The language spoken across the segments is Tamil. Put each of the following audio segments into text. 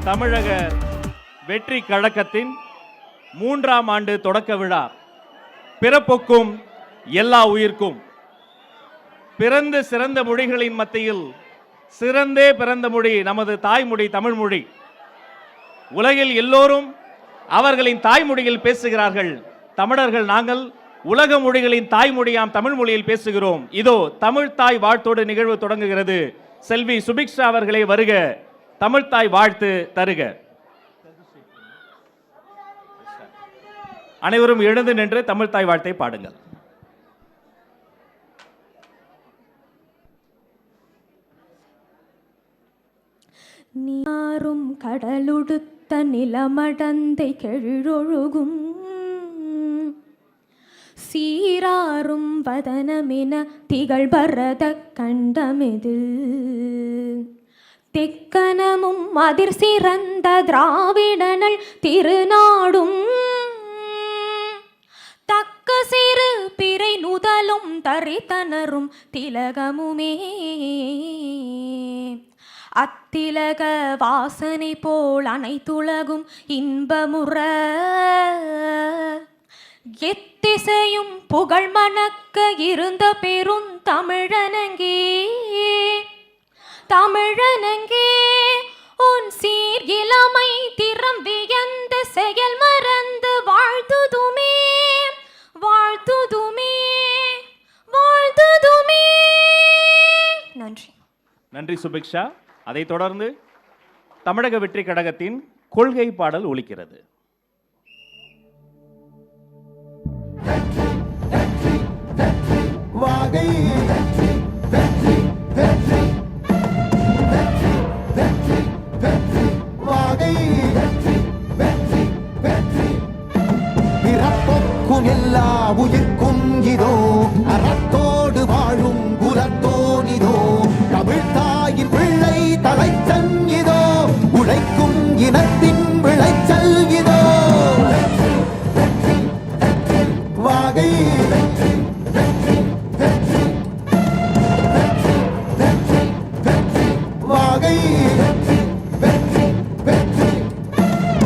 தமிழக வெற்றி கழகத்தின் 3ஆம் ஆண்டு தொடக்க விழா. பிறப்புக்கும் எல்லா உயிர்க்கும். பிறந்த சிறந்த மொழிகளின் மத்தியில் சிறந்தே பிறந்த மொழி நமது தாய்மொழி தமிழ் மொழி. உலகில் எல்லோரும் அவர்களின் தாய்மொழியில் பேசுகிறார்கள். தமிழர்கள் நாங்கள் உலக மொழிகளின் தாய்மொழியாம் தமிழ் மொழியில் பேசுகிறோம். இதோ தமிழ் தாய் வாழ்த்தோடு நிகழ்வு தொடங்குகிறது. செல்வி சுபிக்ஷா அவர்களே வருக. தமிழ் தாய் வாழ்த்து தருக. அனைவரும் எழுந்து நின்று தமிழ் தாய் வாழ்த்தை பாடுங்கள். நீரும் கடலுடுத்த நிலமடந்தை கெழொழுகும் சீராரும் வதனமென திகழ் பரத கண்டமெதில் தெக்கனமும் அதிர் சிறந்த திராவிடனல் திருநாடும் தக்க சிறு பிறை நுதலும் தரித்தனரும் திலகமுமே அத்திலக வாசனை போல் அனைத்துலகும் இன்பமுற எத்திசையும் புகழ் மணக்க இருந்த பெரும் தமிழனங்கே தமிழனங்கே உன் சீர் இளமை திறம் வியந்து செயல் மறந்து வாழ்த்துதுமே வாழ்த்துதுமே வாழ்த்துதுமே. நன்றி. நன்றி சுபிக்ஷா. அதைத் தொடர்ந்து தமிழக வெற்றி கழகத்தின் கொள்கை பாடல் ஒலிக்கிறது. வாகை பிறப்புக்கும் எல்லா உயிர்க்கும் இதோ அறத்தோடு வாழும் குலத்தோனிதோ தமிழ் தாயின் பிள்ளை தலைச்சன் இதோ உழைக்கும் இனத்தின் விளைச்சல் இதோ வாகை வாகை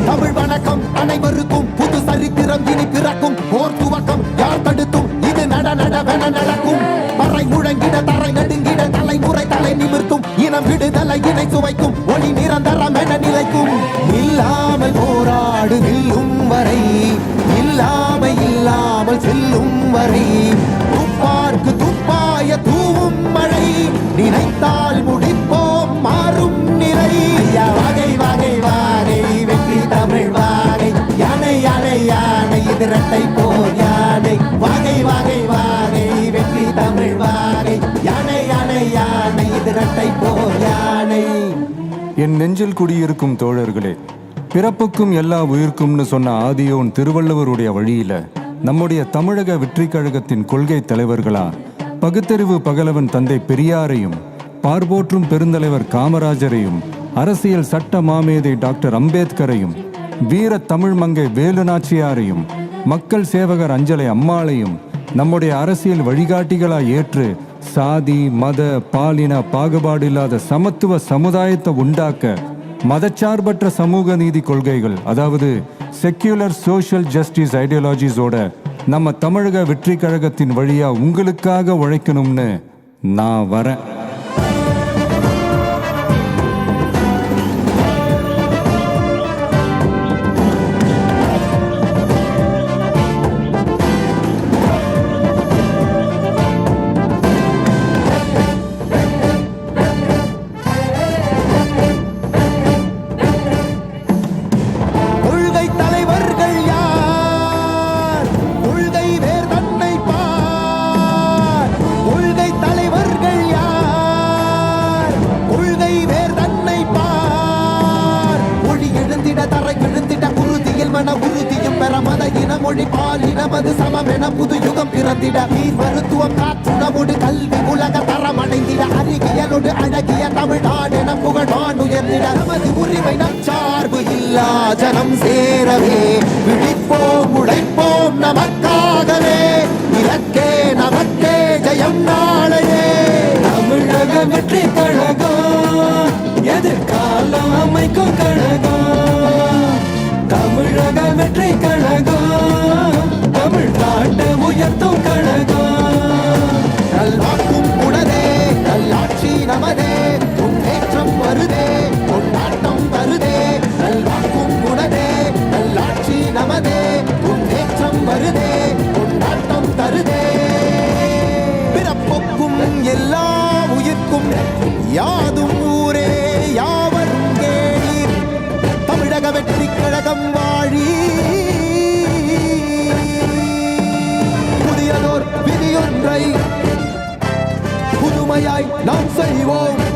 தமிழ் வணக்கம் அனைவருக்கும் புது சரித்திரம் இனி பிறக்கும் போர் துவக்கம் யார் தடுத்தும் இது நடவென நடக்கும் மறை முழங்கிட தரை நடுங்கிட தலைமுறை தலை நிமிர்த்தும் இனம் விடுதலை இணை சுவைக்கும் ஒளி நிரந்தரம் என நிலைக்கும் இல்லாமல் போராடு நில்லும் வரை இல்லாமல் செல்லும் வரை துப்பார்க்கு துப்பாய தூவும் மழை நினைத்தால் முடிப்போம் மாறும் நிலை வகை வகை வாகை வெற்றி தமிழ் வாகை யானை யானை யானை இது இரட்டை போர் யானை வாகை வாகை வாகை வெற்றி தமிழ் வாகை யானை யானை யானை இது இரட்டை போர் யானை. என் நெஞ்சில் குடியிருக்கும் தோழர்களே, பிறப்புக்கும் எல்லா உயிர்க்கும்னு சொன்ன ஆதியோன் திருவள்ளுவருடைய வழியில நம்முடைய தமிழக வெற்றி கழகத்தின் கொள்கை தலைவர்களா பகுத்தறிவு பகலவன் தந்தை பெரியாரையும் பார்போற்றும் பெருந்தலைவர் காமராஜரையும் அரசியல் சட்ட மாமேதை டாக்டர் அம்பேத்கரையும் வீர தமிழ் மங்கை வேலு நாச்சியாரையும் மக்கள் சேவகர் அஞ்சலை அம்மாளையும் நம்முடைய அரசியல் வழிகாட்டிகளாய் ஏற்று சாதி மத பாலின பாகுபாடு இல்லாத சமத்துவ சமுதாயத்தை உண்டாக்க மதச்சார்பற்ற சமூக நீதி கொள்கைகள், அதாவது செக்யூலர் சோஷியல் ஜஸ்டிஸ் ஐடியாலஜிஸோட நம்ம தமிழக வெற்றி கழகத்தின் வழியா உங்களுக்காக உழைக்கணும்னு நான் வரேன். மொழி பாலினமது சமமென புது யுகம் பிறந்திட நீர் மருத்துவம் காற்றுணவோடு கல்வி உலக தரம் அடைந்திட அறிவியலோடு அழகிய தமிழ்நாடு என புகழான் உயர்ந்திட நமது உரிமை நச்சார்பு இல்லா ஜனம் சேரவே விழிப்போம் உழைப்போம் நமக்காகவே இலக்கே நமக்கே ஜெயம் நாளையே. தமிழக வெற்றி கழகம் எதிர்காலம் அமைக்கும் கழகம். தமிழகம் வாழி. புதியதோர் விதியொன்றை புதுமையாய் நாம் செய்வோம்.